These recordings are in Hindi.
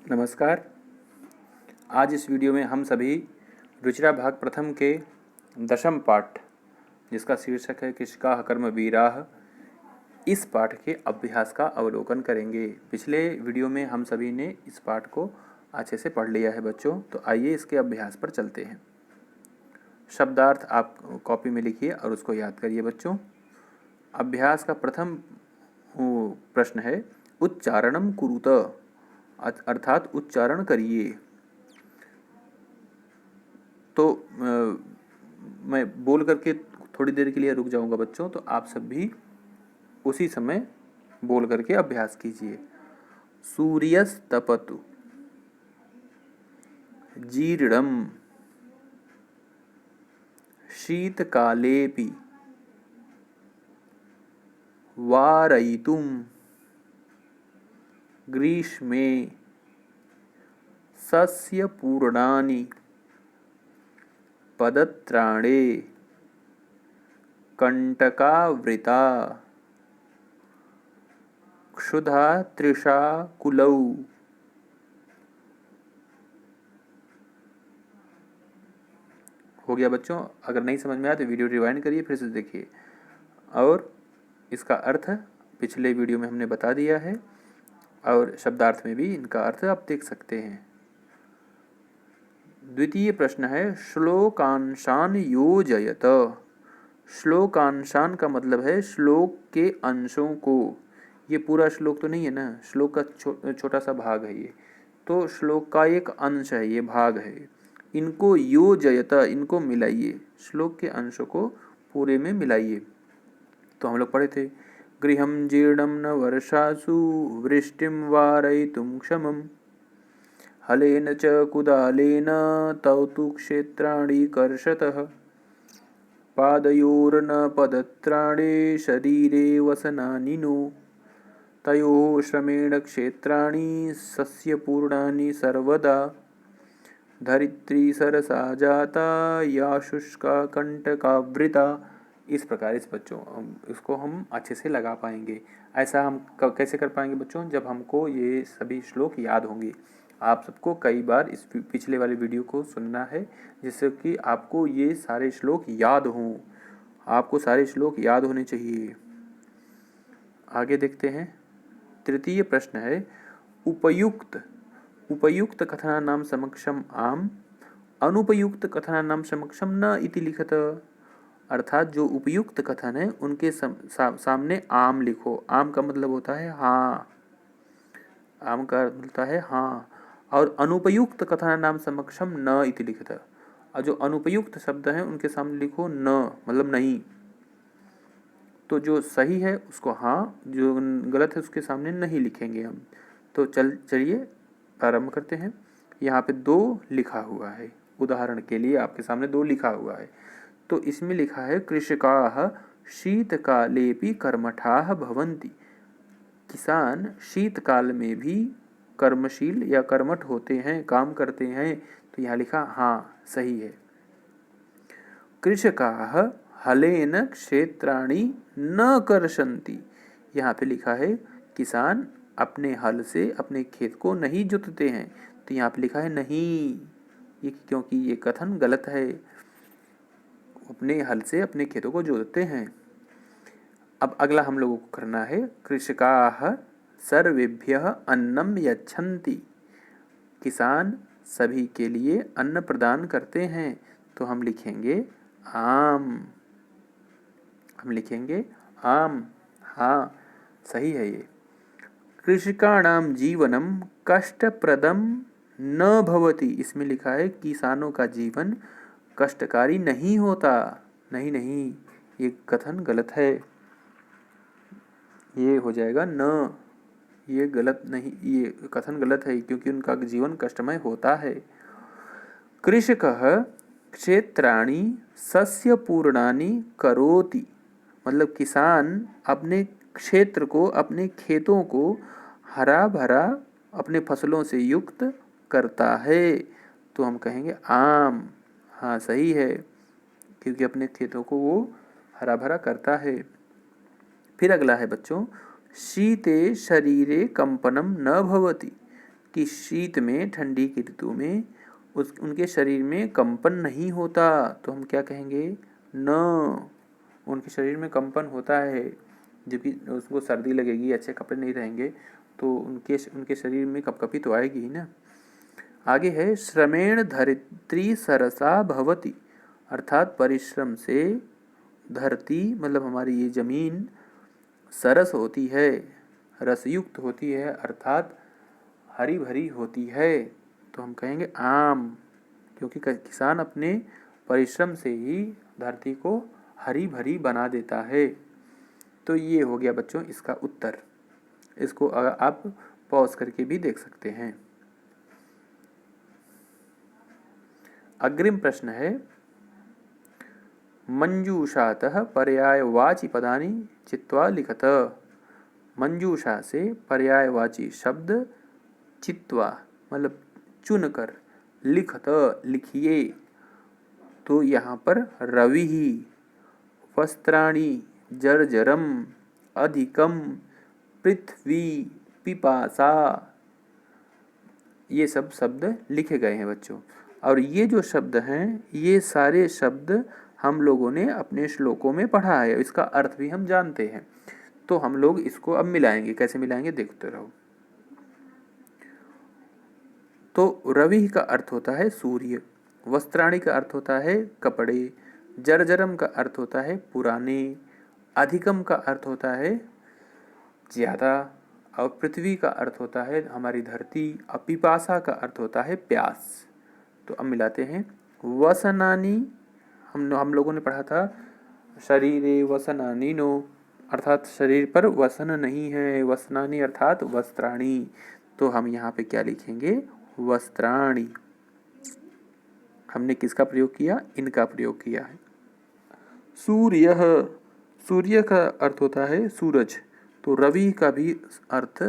नमस्कार। आज इस वीडियो में हम सभी रुचिरा भाग प्रथम के दशम पाठ, जिसका शीर्षक है कृषकाः कर्म वीराः, इस पाठ के अभ्यास का अवलोकन करेंगे। पिछले वीडियो में हम सभी ने इस पाठ को अच्छे से पढ़ लिया है बच्चों, तो आइए इसके अभ्यास पर चलते हैं। शब्दार्थ आप कॉपी में लिखिए और उसको याद करिए बच्चों। अभ्यास का प्रथम प्रश्न है उच्चारणम कुरुत, अर्थात उच्चारण करिए। तो मैं बोल करके थोड़ी देर के लिए रुक जाऊंगा बच्चों, तो आप सब भी उसी समय बोल करके अभ्यास कीजिए। सूर्यस्तपतु जीर्णम शीतकालेपि वारयितुं ग्रीष्मे सस्यपूर्णानि पदत्राणे कंटकावृता क्षुधा तृषा कुलौ। हो गया बच्चों? अगर नहीं समझ में आया तो वीडियो रिवाइंड करिए, फिर से देखिए। और इसका अर्थ पिछले वीडियो में हमने बता दिया है, और शब्दार्थ में भी इनका अर्थ आप देख सकते हैं। द्वितीय प्रश्न है श्लोकांशान योजयत। श्लोकांशान का मतलब है श्लोक के अंशों को। ये पूरा श्लोक तो नहीं है ना, श्लोक का छोटा सा भाग है ये, तो श्लोक का एक अंश है, ये भाग है। इनको योजयत, इनको मिलाइए, श्लोक के अंशों को पूरे में मिलाइए। तो हम लोग पढ़े थे गृहं जीर्णं न वर्षासु वृष्टिं वारयितुं क्षमम् हलेन च कुदालेन तौ तु क्षेत्राणि कर्षतः पादयोर्न पदत्राणे शरीरे वसनानि नो तयोः श्रमेण क्षेत्राणि सस्यपूर्णानि सर्वदा धरित्री सरसा जाता या शुष्का कंटकावृता। इस प्रकार इस बच्चों इसको हम अच्छे से लगा पाएंगे। ऐसा हम कैसे कर पाएंगे बच्चों? जब हमको ये सभी श्लोक याद होंगे। आप सबको कई बार इस पिछले वाले वीडियो को सुनना है, जिससे कि आपको ये सारे श्लोक याद हों। आपको सारे श्लोक याद होने चाहिए। आगे देखते हैं। तृतीय प्रश्न है उपयुक्त। उपयुक्त कथनानां समक्षम आम, अनुपयुक्त कथनानां समक्षम न इति लिखत। अर्थात जो उपयुक्त कथन है उनके सामने आम लिखो। आम का मतलब होता है हाँ, आम का मतलब होता है हाँ। और अनुपयुक्त कथनानां समक्षम न इति लिखत। और जो अनुपयुक्त शब्द हैं उनके सामने लिखो न, मतलब नहीं। तो जो सही है उसको हाँ, जो गलत है उसके सामने नहीं लिखेंगे हम। तो चलिए प्रारंभ करते हैं। यहाँ पे 2 लिखा हुआ है, उदाहरण के लिए आपके सामने 2 लिखा हुआ है। तो इसमें लिखा है कृषकाः शीतकालेपि कर्मठाः भवन्ति। किसान शीतकाल में भी कर्मशील या कर्मठ होते हैं, काम करते हैं। तो यहाँ लिखा हाँ, सही है। कृषकाः हलेन क्षेत्राणि न कर्षन्ति। यहाँ पे लिखा है किसान अपने हल से अपने खेत को नहीं जोतते हैं। तो यहाँ पे लिखा है नहीं, ये क्योंकि ये कथन गलत है। अपने हल से अपने खेतों को जोतते हैं। अब अगला हम लोगों को करना है कृषकाः सर्वेभ्यः अन्नं यच्छन्ति। किसान सभी के लिए अन्न प्रदान करते हैं। तो हम लिखेंगे आम, हम लिखेंगे आम, हाँ सही है ये। कृषकाणां जीवनम कष्टप्रदम न भवति। इसमें लिखा है किसानों का जीवन कष्टकारी नहीं होता। नहीं नहीं, ये कथन गलत है, ये हो जाएगा न, ये गलत नहीं, ये कथन गलत है क्योंकि उनका जीवन कष्टमय होता है। कृषकः क्षेत्राणि सस्यपूर्णानि करोति, मतलब किसान अपने क्षेत्र को, अपने खेतों को हरा भरा अपने फसलों से युक्त करता है। तो हम कहेंगे आम, हाँ सही है, क्योंकि अपने खेतों को वो हरा भरा करता है। फिर अगला है बच्चों शीते शरीरे कंपनम न भवति। कि शीत में, ठंडी की ऋतु में उनके शरीर में कंपन नहीं होता, तो हम क्या कहेंगे? न। उनके शरीर में कंपन होता है, जबकि उसको सर्दी लगेगी, अच्छे कपड़े नहीं रहेंगे, तो उनके शरीर में कपकपी तो आएगी ही ना। आगे है श्रमेण धरित्री सरसा भवति, अर्थात परिश्रम से धरती मतलब हमारी ये जमीन सरस होती है, रसयुक्त होती है, अर्थात हरी भरी होती है। तो हम कहेंगे आम, क्योंकि किसान अपने परिश्रम से ही धरती को हरी भरी बना देता है। तो ये हो गया बच्चों इसका उत्तर। इसको आप पॉज करके भी देख सकते हैं। अग्रिम प्रश्न है मंजूषातः पर्यायवाची पदानि चित्वा लिखत। मंजूषा से पर्यायवाची शब्द चित्वा मतलब चुनकर, लिखत लिखिए। तो यहाँ पर रवि, वस्त्राणि, जर्जरम, अधिकम, पृथ्वी, पिपासा, ये सब शब्द लिखे गए हैं बच्चों। और ये जो शब्द हैं ये सारे शब्द हम लोगों ने अपने श्लोकों में पढ़ा है, इसका अर्थ भी हम जानते हैं। तो हम लोग इसको अब मिलाएंगे, कैसे मिलाएंगे देखते रहो। तो रवि का अर्थ होता है सूर्य, वस्त्राणि का अर्थ होता है कपड़े, जर्जरम का अर्थ होता है पुराने, अधिकम का अर्थ होता है ज्यादा, और पृथ्वी का अर्थ होता है हमारी धरती, और पिपासा का अर्थ होता है प्यास। तो अब मिलाते हैं। वसनानि हम लोगों ने पढ़ा था शरीरे वसनानि नो, अर्थात शरीर पर वसन नहीं है, वसनानि अर्थात वस्त्राणि। तो हम यहाँ पे क्या लिखेंगे? वस्त्राणि। हमने किसका प्रयोग किया? इनका प्रयोग किया है। सूर्य, सूर्य का अर्थ होता है सूरज, तो रवि का भी अर्थ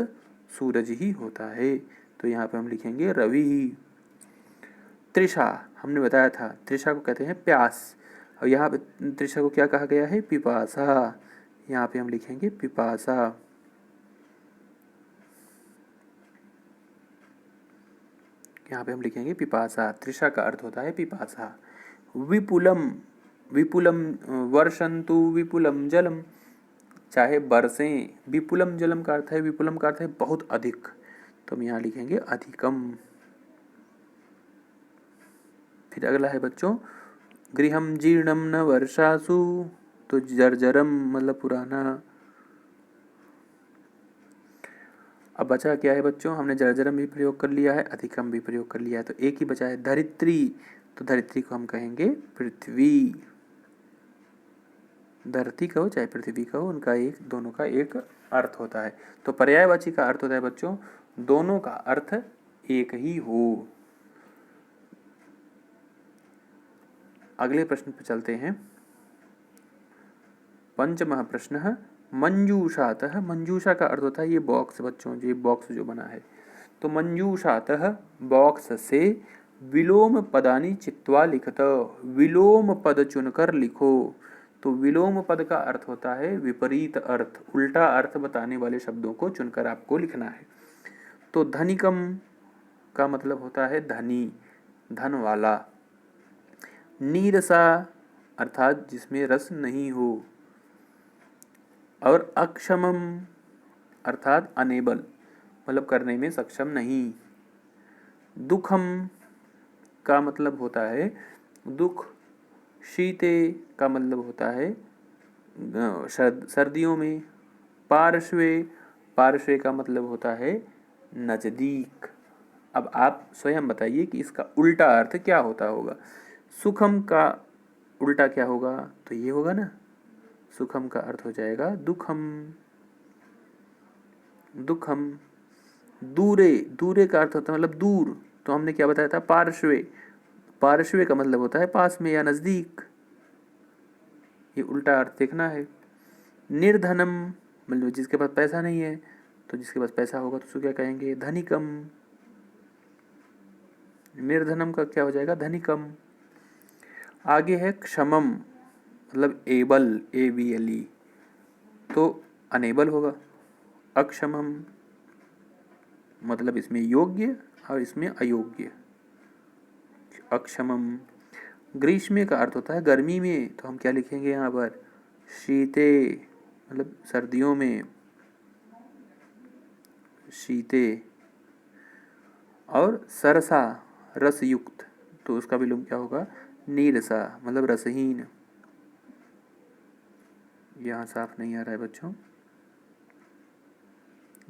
सूरज ही होता है, तो यहाँ पे हम लिखेंगे रवि। तृषा, हमने बताया था तृषा को कहते हैं प्यास, और यहाँ पे तृषा को क्या कहा गया है? पिपासा। यहाँ पे हम लिखेंगे पिपासा। यहाँ पे हम लिखेंगे पिपासा। तृषा का अर्थ होता है पिपासा। विपुलम, विपुलम वर्षन्तु विपुलम जलम, चाहे बरसें। विपुलम जलम का अर्थ है, विपुलम का अर्थ है बहुत अधिक, तो हम यहाँ लिखेंगे अधिकम। फिर अगला है बच्चों गृहम जीर्णम न वर्षासु, तो जर्जरम मतलब पुराना। अब बचा क्या है बच्चों? हमने जर्जरम भी प्रयोग कर लिया है, अधिकम भी प्रयोग कर लिया है, तो एक ही बचा है धरित्री। तो धरित्री को हम कहेंगे पृथ्वी। धरती कहो चाहे पृथ्वी कहो, उनका एक, दोनों का एक अर्थ होता है। तो पर्यायवाची का अर्थ होता है बच्चों दोनों का अर्थ एक ही हो। अगले प्रश्न पर चलते हैं। पंचमः प्रश्न मंजूषातः। मंजूषा का अर्थ होता है ये बॉक्स बच्चों, ये बॉक्स जो बना है। तो मंजूषातः बॉक्स से विलोम पदानि चित्वा लिखत। विलोम पद चुनकर लिखो। तो विलोम पद का अर्थ होता है विपरीत अर्थ, उल्टा अर्थ बताने वाले शब्दों को चुनकर आपको लिखना है। तो धनिकम का मतलब होता है धनी, धन वाला। नीरसा अर्थात जिसमें रस नहीं हो। और अक्षमम अर्थात अनेबल, मतलब करने में सक्षम नहीं। दुखम का मतलब होता है दुख। शीते का मतलब होता है सर्दियों में। पार्श्वे, पार्श्वे का मतलब होता है नजदीक। अब आप स्वयं बताइए कि इसका उल्टा अर्थ क्या होता होगा। सुखम का उल्टा क्या होगा? तो ये होगा ना, सुखम का अर्थ हो जाएगा दुखम। दुखम। दूरे, दूरे का अर्थ होता है मतलब दूर, तो हमने क्या बताया था? पार्श्वे। पार्श्वे का मतलब होता है पास में या नजदीक। ये उल्टा अर्थ देखना है। निर्धनम मतलब जिसके पास पैसा नहीं है, तो जिसके पास पैसा होगा तो उसको क्या कहेंगे? धनिकम। निर्धनम का क्या हो जाएगा? धनिकम। आगे है क्षमम मतलब एबल, ABLE, तो अनेबल होगा। अक्षमम। मतलब इसमें योग्य और इसमें अयोग्य। अक्षमम। ग्रीष्म का अर्थ होता है गर्मी में, तो हम क्या लिखेंगे यहाँ पर, शीते, मतलब सर्दियों में, शीते। और सरसा, रसयुक्त, तो उसका विलोम क्या होगा, नीरसा, मतलब रसहीन। यहाँ साफ नहीं आ रहा है बच्चों,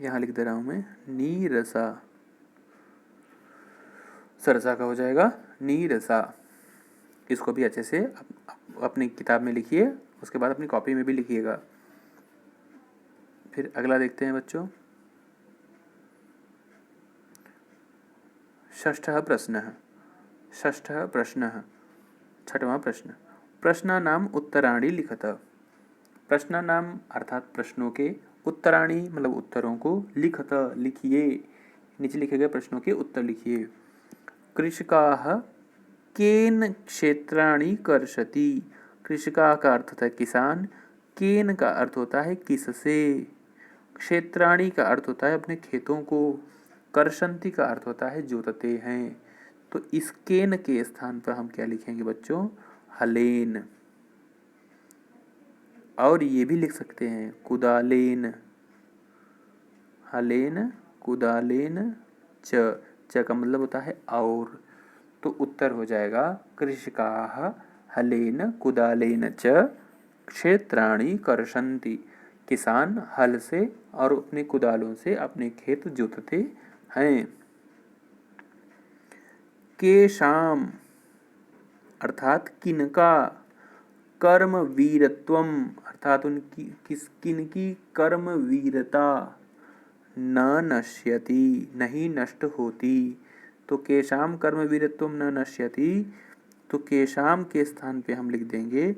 यहाँ लिख दे रहा हूँ मैं, नीरसा। सरसा का हो जाएगा नीरसा। इसको भी अच्छे से अपनी किताब में लिखिए, उसके बाद अपनी कॉपी में भी लिखिएगा। फिर अगला देखते हैं बच्चों, षष्ठः प्रश्नः। षष्ठः प्रश्नः, छठवां प्रश्न। प्रश्नानाम उत्तराणि लिखत। प्रश्नानाम अर्थात प्रश्नों के, उत्तराणि मतलब उत्तरों को, लिखत लिखिए, नीचे लिखे गए प्रश्नों के उत्तर लिखिए। कृषकाः केन क्षेत्राणि कर्षति। कृषका का अर्थ होता है किसान, केन का अर्थ होता है किससे, क्षेत्राणि का अर्थ होता है अपने खेतों को, कर्षन्ति का अर्थ होता है जोतते हैं। तो इस केन के स्थान पर हम क्या लिखेंगे बच्चों, हलेन। और ये भी लिख सकते हैं कुदालेन, हलेन कुदालेन च का मतलब होता है और। तो उत्तर हो जाएगा कृषकाः हलेन कुदालेन च क्षेत्राणि कर्षन्ति। किसान हल से और अपने कुदालों से अपने खेत जोतते हैं। केशाम अर्थात किनका, कर्म वीरत्वम अर्थात उनकी किनकी कर्म वीरता, न नश्यति नहीं नष्ट होती। तो केशाम कर्म वीरत्वम न नश्यति, तो केशाम के स्थान पे हम लिख देंगे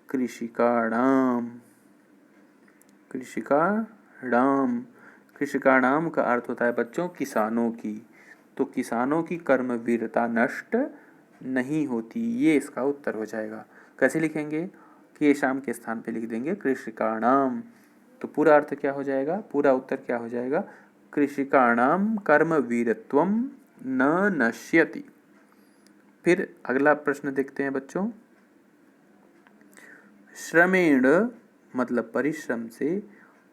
कृषिकाणाम। कृषिकाणाम, कृषिकाणाम का अर्थ होता है बच्चों किसानों की। तो किसानों की कर्म वीरता नष्ट नहीं होती, ये इसका उत्तर हो जाएगा। कैसे लिखेंगे, केशाम के स्थान पे लिख देंगे कृषिकाणाम। तो पूरा अर्थ क्या हो जाएगा, पूरा उत्तर क्या हो जाएगा, कृषिकाणाम कर्म वीरत्वम न नश्यति। फिर अगला प्रश्न देखते हैं बच्चों, श्रमेण मतलब परिश्रम से,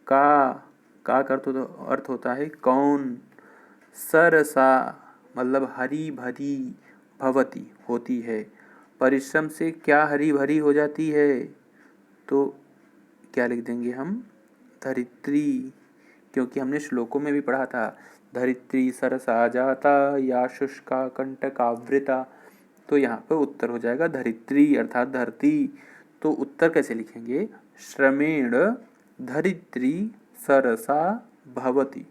का अर्थ होता है कौन, सरसा मतलब हरी भरी, भवती होती है। परिश्रम से क्या हरी भरी हो जाती है, तो क्या लिख देंगे हम, धरित्री, क्योंकि हमने श्लोकों में भी पढ़ा था, धरित्री सरसा जाता या शुष्का कंटकावृता। तो यहाँ पर उत्तर हो जाएगा धरित्री अर्थात धरती। तो उत्तर कैसे लिखेंगे, श्रमेण धरित्री सरसा भवती।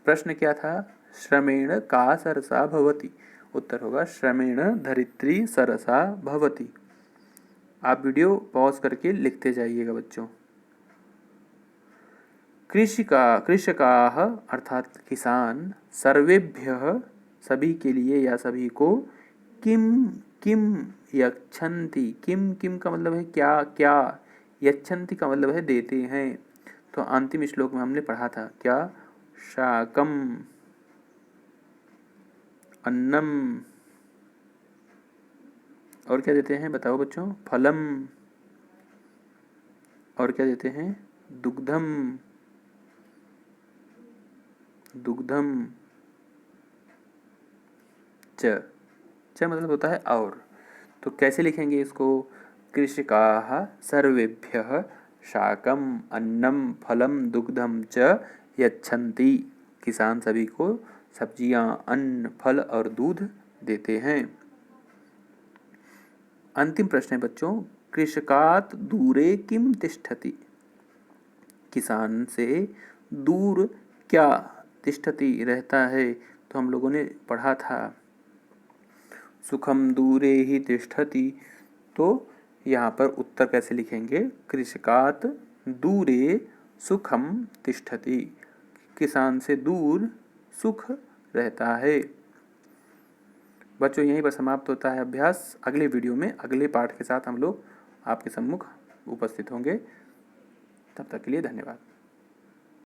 प्रश्न क्या था, श्रमेण का सरसा भवती, उत्तर होगा श्रमेण धरित्री सरसा भवती। आप वीडियो पॉज करके लिखते जाइएगा बच्चों। कृषकाः अर्थात किसान, सर्वेभ्यः सभी के लिए या सभी को, किम किम यच्छन्ति, किम का मतलब है क्या क्या, यच्छन्ति का मतलब है देते हैं। तो अंतिम श्लोक में हमने पढ़ा था क्या, शाकम अन्नम, और क्या देते हैं बताओ बच्चों, फलम, और क्या देते हैं, दुग्धम, दुग्धम च मतलब होता है और। तो कैसे लिखेंगे इसको, कृषकाः सर्वेभ्यः शाकम अन्नम फलम दुग्धम च यच्छन्ति। किसान सभी को सब्जियां, अन्न, फल और दूध देते हैं। अंतिम प्रश्न है बच्चों, कृषकात् दूरे किम तिष्ठति। किसान से दूर क्या तिष्ठति रहता है, तो हम लोगों ने पढ़ा था सुखम दूरे ही तिष्ठति। तो यहाँ पर उत्तर कैसे लिखेंगे, कृषकात् दूरे सुखम तिष्ठति, किसान से दूर सुख रहता है। बच्चों यहीं पर समाप्त होता है अभ्यास। अगले वीडियो में अगले पाठ के साथ हम लोग आपके सम्मुख उपस्थित होंगे। तब तक के लिए धन्यवाद।